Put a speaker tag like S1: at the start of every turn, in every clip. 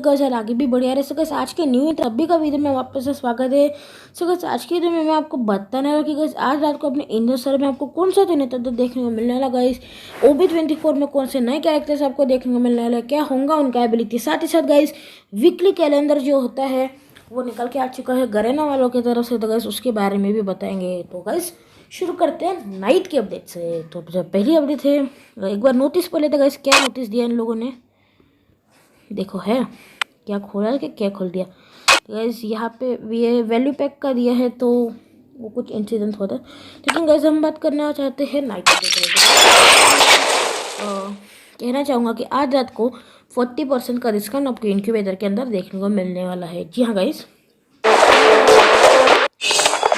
S1: Guys यार आगे भी बढ़िया रहे। सो गाइस आज के न्यू अभी का वीडियो में वापस से स्वागत है। सो गाइस आज के वीडियो में मैं आपको बताने वाला कि गाइस आज रात को अपने इंडियन सर्वर में आपको कौन सा दिन तो देखने को मिलने वाला। गाइस OB24 में कौन से नए कैरेक्टर्स आपको देखने को मिलने वाला, क्या होगा उनका एबिलिटी, साथ ही साथ गाइस वीकली कैलेंडर जो होता है वो निकल के आ चुका है गरेना वालों की तरफ से, तो गाइस उसके बारे में भी बताएंगे। तो गाइस शुरू करते हैं नाइट की अपडेट से। तो जब पहली अपडेट है एक बार नोटिस पर लेते गाइस, क्या नोटिस दिया इन लोगों ने, देखो है क्या खोला है कि क्या खोल दिया। गाइस यहाँ पे ये वैल्यू पैक का दिया है तो वो कुछ इंसिडेंट होता है, लेकिन गाइस हम बात करना चाहते हैं नाइट कहना चाहूँगा कि आज रात को 40% का डिस्काउंट आपको इनक्यूबेटर के अंदर देखने को मिलने वाला है। जी हाँ गाइस,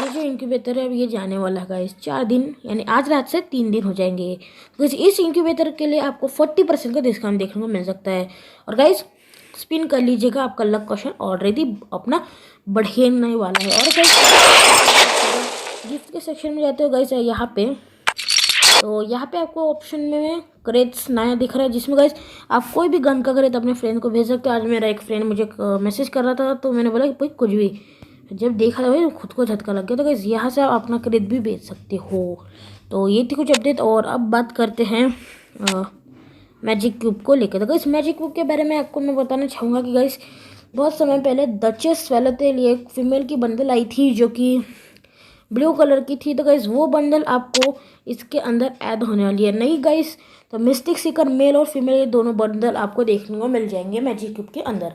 S1: ये जो इंक्यूबेटर है अब ये जाने वाला है गाइस 4 दिन, यानी आज रात से 3 दिन हो जाएंगे। तो इस इंक्यूबेटर के लिए आपको 40% का डिस्काउंट देखने को मिल सकता है। और गाइस स्पिन कर लीजिएगा, आपका लक क्वेश्चन ऑलरेडी अपना बढ़ने वाला है। और गाइस गिफ्ट के सेक्शन में जाते हो गाइस यहाँ पे, तो यहाँ पे आपको ऑप्शन में क्रेट्स नया दिख रहा है, जिसमें गाइस आप कोई भी गन का क्रेट अपने फ्रेंड को भेज सकते हो। आज मेरा एक फ्रेंड मुझे मैसेज कर रहा था तो मैंने बोला कि भाई कुछ भी, जब देखा था भाई खुद को झटका लग गया। तो गाइस यहाँ से आप अपना क्रेट भी बेच सकते हो। तो ये थी कुछ अपडेट। और अब बात करते हैं मैजिक क्यूब को लेकर। तो गाइस मैजिक क्यूब के बारे में आपको मैं बताना चाहूँगा कि गाइस बहुत समय पहले डचेस वेलेटेल एक फीमेल की बंडल आई थी जो कि ब्लू कलर की थी। तो गाइस वो बंडल आपको इसके अंदर ऐड होने वाली है नहीं गाइस। तो मिस्टिक सीकर मेल और फीमेल ये दोनों बंडल आपको देखने को मिल जाएंगे मैजिक क्यूब के अंदर।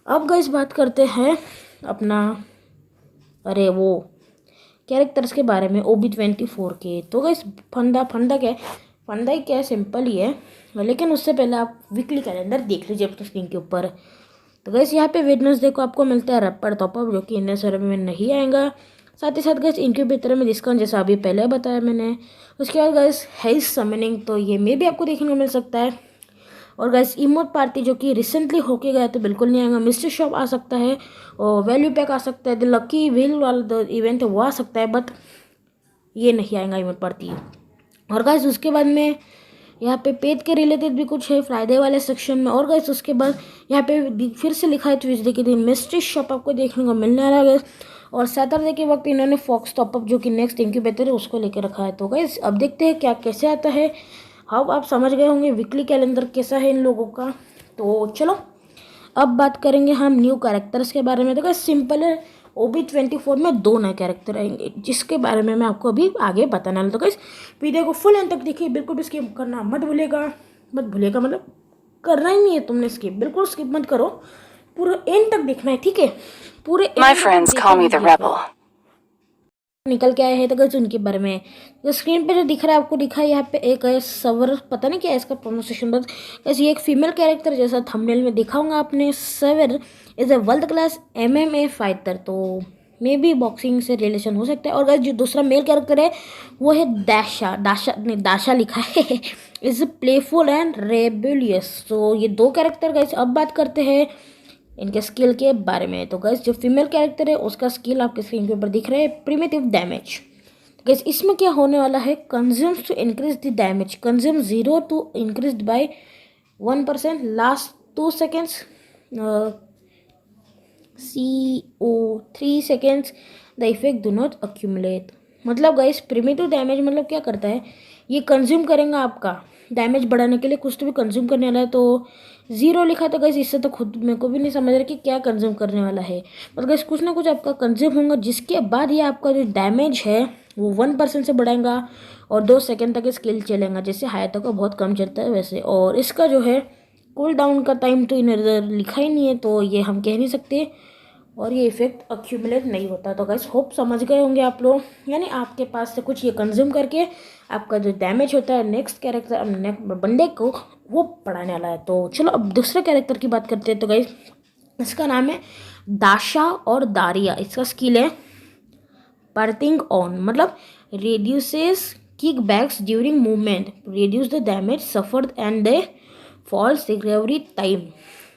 S1: अब गाइस बात करते हैं अपना वो कैरेक्टर्स के बारे में OB24 के। तो गाइस फंडा क्या है, फंडा ही क्या है, सिंपल ही है, लेकिन उससे पहले आप वीकली कैलेंडर देख लीजिए अपने स्क्रीन के ऊपर। तो गाइस यहाँ पे वेडनेसडे को आपको मिलता है रैपर टॉपअप जो कि इंडियन सर्वर में नहीं आएगा। साथ ही साथ गाइस इंक्यूबेटर में डिस्काउंट जैसा अभी पहले बताया मैंने। उसके बाद गाइस हेइस समनिंग, तो ये में भी आपको देखने को मिल सकता है। और गाइस इमोट पार्टी जो कि रिसेंटली होके गया तो बिल्कुल नहीं आएगा। मिस्ट्री शॉप आ सकता है और वैल्यू पैक आ सकता है, द लकी व्हील वाला इवेंट वो आ सकता है, बट ये नहीं आएगा इमोट पार्टी। और गाइस उसके बाद में यहाँ पे पेज के रिलेटेड भी कुछ है फ्राइडे वाले सेक्शन में। और गाइस उसके बाद यहाँ पे फिर से लिखा है ट्यूसडे के दिन मिस्ट्री शॉप आपको देखने को मिलने वाला है। और सैटरडे के वक्त इन्होंने फॉक्स टॉपअप जो कि नेक्स्ट इंक्यूबेटर है उसको लेकर रखा है। तो गाइस अब देखते हैं क्या कैसे आता है। अब आप समझ गए होंगे वीकली कैलेंडर कैसा है इन लोगों का। तो चलो अब बात करेंगे हम न्यू कैरेक्टर्स के बारे में। तो गाइस सिंपल है, OB24 में 2 नए कैरेक्टर आएंगे जिसके बारे में मैं आपको अभी आगे बताने वाला। तो गाइस वीडियो को फुल एंड तक देखिए, बिल्कुल भी स्किप करना मत भूलेगा मतलब करना ही नहीं है तुमने स्किप, बिल्कुल स्किप मत करो, पूरा एंड तक देखना है, ठीक है। पूरे My friends call me the rebel निकल के आए हैं। तो गाइस उनके बारे में तो स्क्रीन पे जो दिख रहा है आपको दिखा है यहाँ पे एक सवर, पता नहीं क्या है इसका प्रोनाउंसिएशन, बस गाइस ये एक फीमेल कैरेक्टर जैसा थंबनेल में दिखाऊंगा आपने। सवर is a world class MMA fighter, तो मे बी बॉक्सिंग से रिलेशन हो सकता है। और गाइस जो दूसरा मेल कैरेक्टर है वो है दाशा लिखा है इज प्लेफुल एंड रेबेलियस। तो ये 2 कैरेक्टर गाइस। अब बात करते हैं इनके स्किल के बारे में। तो गाइस जो फीमेल कैरेक्टर है उसका स्किल आपके स्क्रीन के ऊपर दिख रहा है, प्रिमिटिव डैमेज। गाइस इसमें क्या होने वाला है, consumes to increase the damage, consume 0 to increase by 1% last 2 seconds, CO3 seconds, the effect do not accumulate. मतलब गाइस प्रिमिटिव डैमेज मतलब क्या करता है, ये कंज्यूम करेगा आपका डैमेज बढ़ाने के लिए कुछ तो भी कंज्यूम करने वाला है। तो 0 लिखा तो गाइस इससे तो खुद मेरे को भी नहीं समझ रहा कि क्या कंज्यूम करने वाला है, पर गाइस कुछ ना कुछ आपका कंज्यूम होगा जिसके बाद ये आपका जो डैमेज है वो 1% से बढ़ाएगा और 2 सेकेंड तक स्किल चलेगा, जैसे हायतों का बहुत कम चलता है वैसे। और इसका जो है कूल डाउन का टाइम तो इधर लिखा ही नहीं है तो ये हम कह नहीं सकते, और ये इफेक्ट अक्यूमुलेट नहीं होता। तो गाइस होप समझ गए होंगे आप लोग, यानी आपके पास से कुछ ये कंज्यूम करके आपका जो डैमेज होता है नेक्स्ट कैरेक्टर बंदे को वो बढ़ाने वाला है। तो चलो अब दूसरे कैरेक्टर की बात करते हैं। तो गाइस इसका नाम है दाशा और दारिया। इसका स्किल है पर्टिंग ऑन, मतलब reduces kickbacks during movement, reduce the damage suffered and the false recovery time,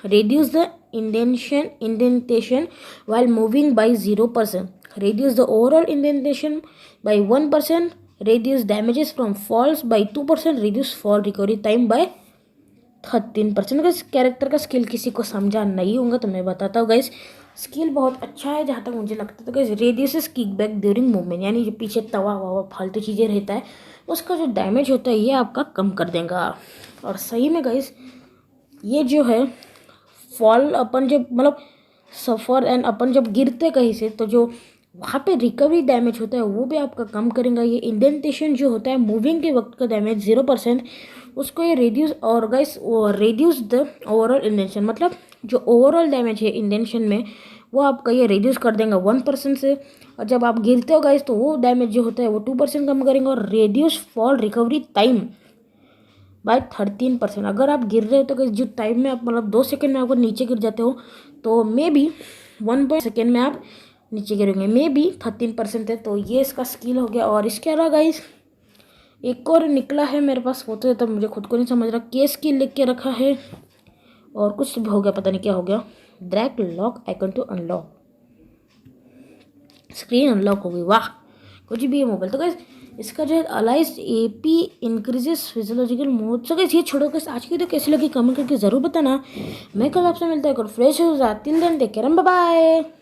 S1: reduce the indentation while moving by 0%, reduce the overall indentation by 1%, reduce damages from falls by 2%, reduce fall recovery time by 13%। Guys character का skill किसी को समझा नहीं होगा तो मैं बताता हूँ गाइस। स्किल बहुत अच्छा है जहाँ तक मुझे लगता है। तो guys radius kick back during movement, यानी जो पीछे तवा ववा फालतू चीज़ें रहता है उसका जो डैमेज होता है ये आपका कम कर देगा। और सही में गाइस ये जो है फॉल अपन जब मतलब सफ़र एंड अपन जब गिरते कहीं से तो जो वहाँ पे रिकवरी डैमेज होता है वो भी आपका कम करेगा। ये इंडेंटेशन जो होता है मूविंग के वक्त का डैमेज 0%, उसको ये रिड्यूस और गाइस रिड्यूस द ओवरऑल इंडेंशन, मतलब जो ओवरऑल डैमेज है इंडेंशन में वो आपका ये रिड्यूस कर देगा 1% से। और जब आप गिरते हो गाइस तो वो डैमेज जो होता है वो 2% कम करेंगे। और reduce fall recovery time by 13%। अगर आप गिर रहे हो तो गाइस जो टाइम में आप मतलब 2 सेकंड में अगर नीचे गिर जाते हो तो मे बी 1 सेकेंड में आप नीचे गिरेंगे, मे बी 13% है। तो ये इसका स्किल हो गया। और इसके अलावा गाइस एक और निकला है मेरे पास, वो तो मुझे खुद को नहीं समझ रहा, के स्किल लिख के रखा है और कुछ हो गया, पता नहीं क्या हो गया। Drag lock icon to unlock, screen unlock हो गई, वाह कुछ भी है मोबाइल। तो गाइस इसका जो है अलाइज AP इंक्रीजेस फिजियोलॉजिकल मोड। तो गाइस ये छोड़ो गाइस, आज की तो कैसी लगी कमेंट करके ज़रूर बताना। मैं कल आपसे मिलता है, फ्रेश हो जाती, till then take care, bye bye.